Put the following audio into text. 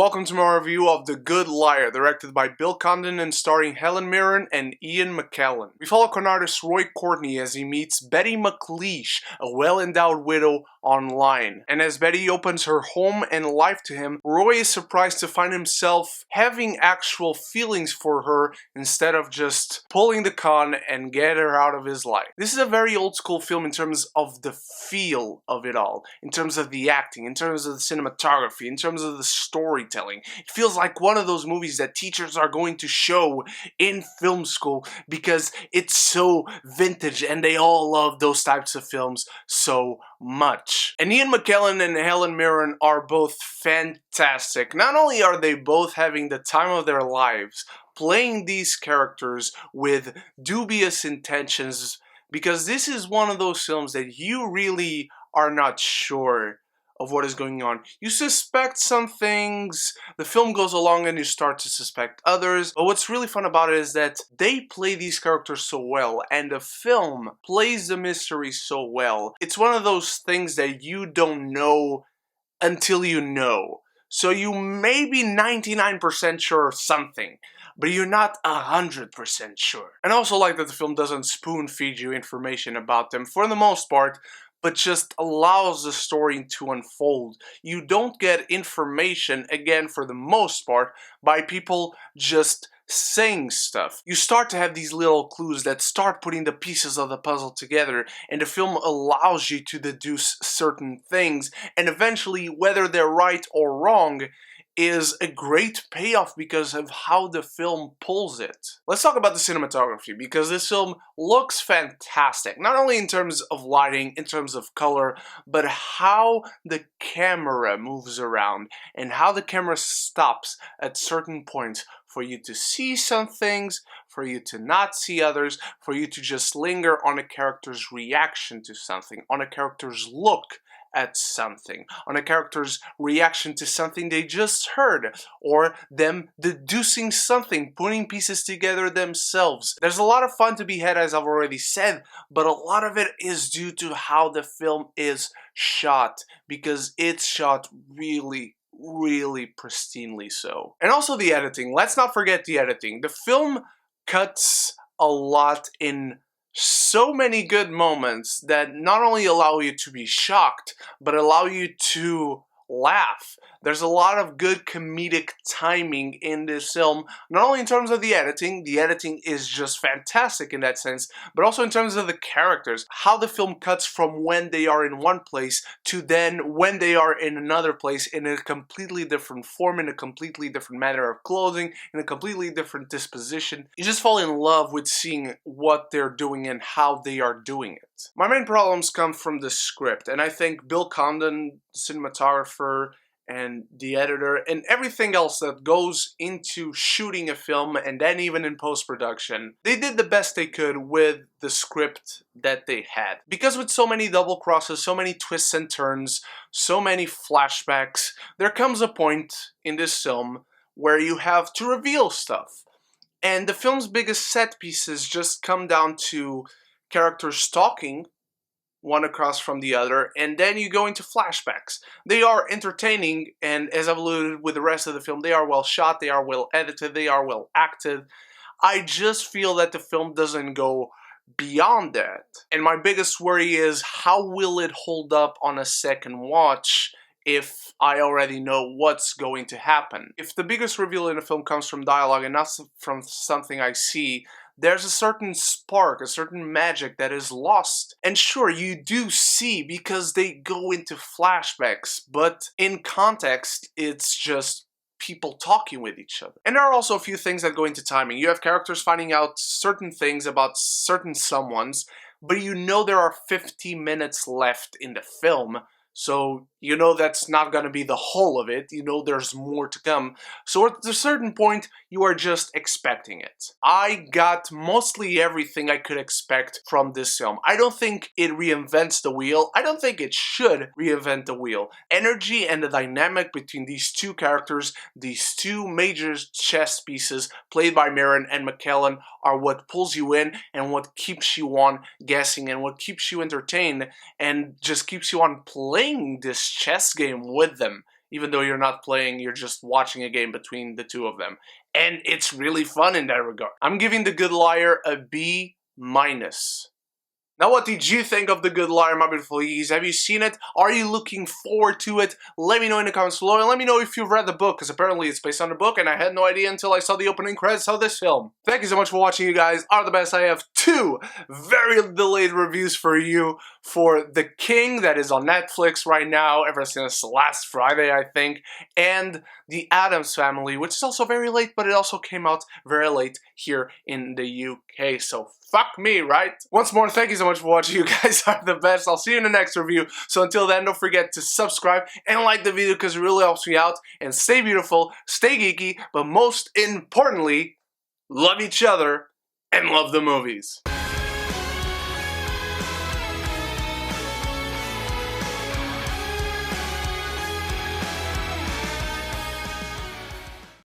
Welcome to my review of The Good Liar, directed by Bill Condon and starring Helen Mirren and Ian McKellen. We follow con artist Roy Courtney as he meets Betty McLeish, a well-endowed widow, online. And as Betty opens her home and life to him, Roy is surprised to find himself having actual feelings for her instead of just pulling the con and get her out of his life. This is a very old school film in terms of the feel of it all, in terms of the acting, in terms of the cinematography, in terms of the storytelling. It feels like one of those movies that teachers are going to show in film school because it's so vintage and they all love those types of films so much. And Ian McKellen and Helen Mirren are both fantastic. Not only are they both having the time of their lives playing these characters with dubious intentions, because this is one of those films that you really are not sure of what is going on. You suspect some things, the film goes along and you start to suspect others, but what's really fun about it is that they play these characters so well, and the film plays the mystery so well. It's one of those things that you don't know until you know. So you may be 99% sure of something, but you're not 100% sure. And I also like that the film doesn't spoon feed you information about them for the most part, but just allows the story to unfold. You don't get information, again, for the most part, by people just saying stuff. You start to have these little clues that start putting the pieces of the puzzle together, and the film allows you to deduce certain things, and eventually, whether they're right or wrong, is a great payoff because of how the film pulls it. Let's talk about the cinematography, because this film looks fantastic, not only in terms of lighting, in terms of color, but how the camera moves around and how the camera stops at certain points for you to see some things, for you to not see others, for you to just linger on a character's reaction to something, on a character's look at something, on a character's reaction to something they just heard, or them deducing something, putting pieces together themselves. There's a lot of fun to be had, as I've already said, but a lot of it is due to how the film is shot, because it's shot really pristinely so. And also the editing. Let's not forget the editing. The film cuts a lot in so many good moments that not only allow you to be shocked, but allow you to laugh. There's a lot of good comedic timing in this film, not only in terms of the editing is just fantastic in that sense, but also in terms of the characters, how the film cuts from when they are in one place to then when they are in another place in a completely different form, in a completely different manner of clothing, in a completely different disposition. You just fall in love with seeing what they're doing and how they are doing it. My main problems come from the script, and I think Bill Condon, cinematographer, and the editor, and everything else that goes into shooting a film, and then even in post-production, they did the best they could with the script that they had. Because with so many double crosses, so many twists and turns, so many flashbacks, there comes a point in this film where you have to reveal stuff. And the film's biggest set pieces just come down to characters talking one across from the other, and then you go into flashbacks. They are entertaining, and as I've alluded with the rest of the film, they are well shot, they are well edited, they are well acted. I just feel that the film doesn't go beyond that. And my biggest worry is, how will it hold up on a second watch if I already know what's going to happen? If the biggest reveal in the film comes from dialogue and not from something I see, there's a certain spark, a certain magic that is lost. And sure, you do see because they go into flashbacks, but in context, it's just people talking with each other. And there are also a few things that go into timing. You have characters finding out certain things about certain someones, but you know there are 50 minutes left in the film, so you know that's not going to be the whole of it. You know there's more to come. So at a certain point, you are just expecting it. I got mostly everything I could expect from this film. I don't think it reinvents the wheel. I don't think it should reinvent the wheel. Energy and the dynamic between these two characters, these two major chess pieces played by Mirren and McKellen, are what pulls you in and what keeps you on guessing and what keeps you entertained and just keeps you on playing this chess game with them even though you're not playing, you're just watching a game between the two of them. And it's really fun in that regard. I'm giving The Good Liar a B-. Now, what did you think of The Good Liar, my beautiful Iggies? Have you seen it? Are you looking forward to it? Let me know in the comments below, and let me know if you've read the book, because apparently it's based on a book, and I had no idea until I saw the opening credits of this film. Thank you so much for watching, you guys are the best. I have 2 very delayed reviews for you for The King, that is on Netflix right now, ever since last Friday, I think, and The Addams Family, which is also very late, but it also came out very late here in the UK, so fuck me, right? Once more, thank you so much for watching. You guys are the best. I'll see you in the next review. So until then, don't forget to subscribe and like the video because it really helps me out. And stay beautiful, stay geeky, but most importantly, love each other and love the movies.